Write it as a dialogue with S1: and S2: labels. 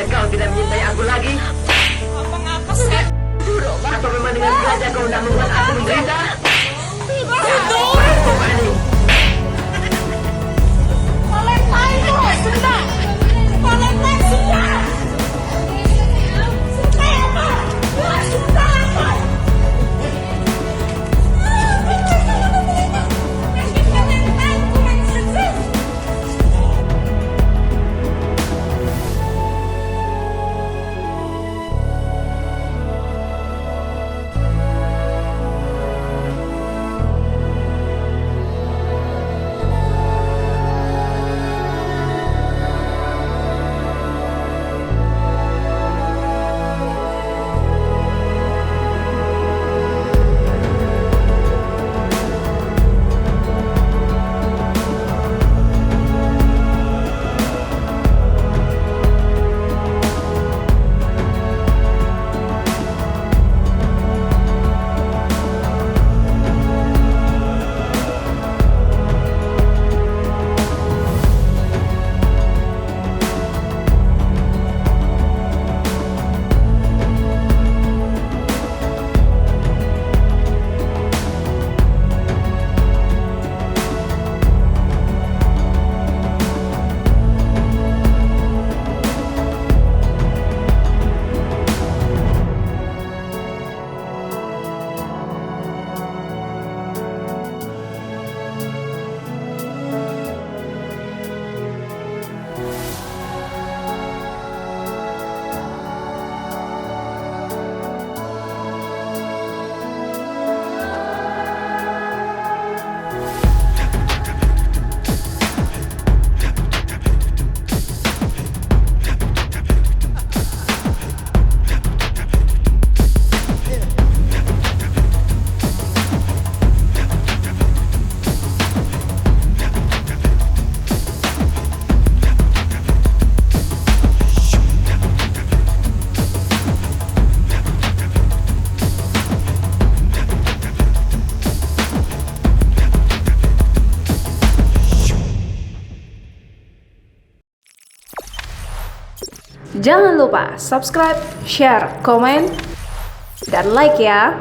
S1: Karena kau tidak mencintai aku lagi.
S2: Apa ngapa sih?
S1: Atau memang dengan sengaja kau tidak membuat aku menderita?
S2: Itu.
S1: Fani,
S2: Valentine tuh sudah. Valentine sudah. Sudah apa? Sudah apa? Valentine kurang sukses.
S3: Jangan lupa subscribe, share, komen, dan like ya.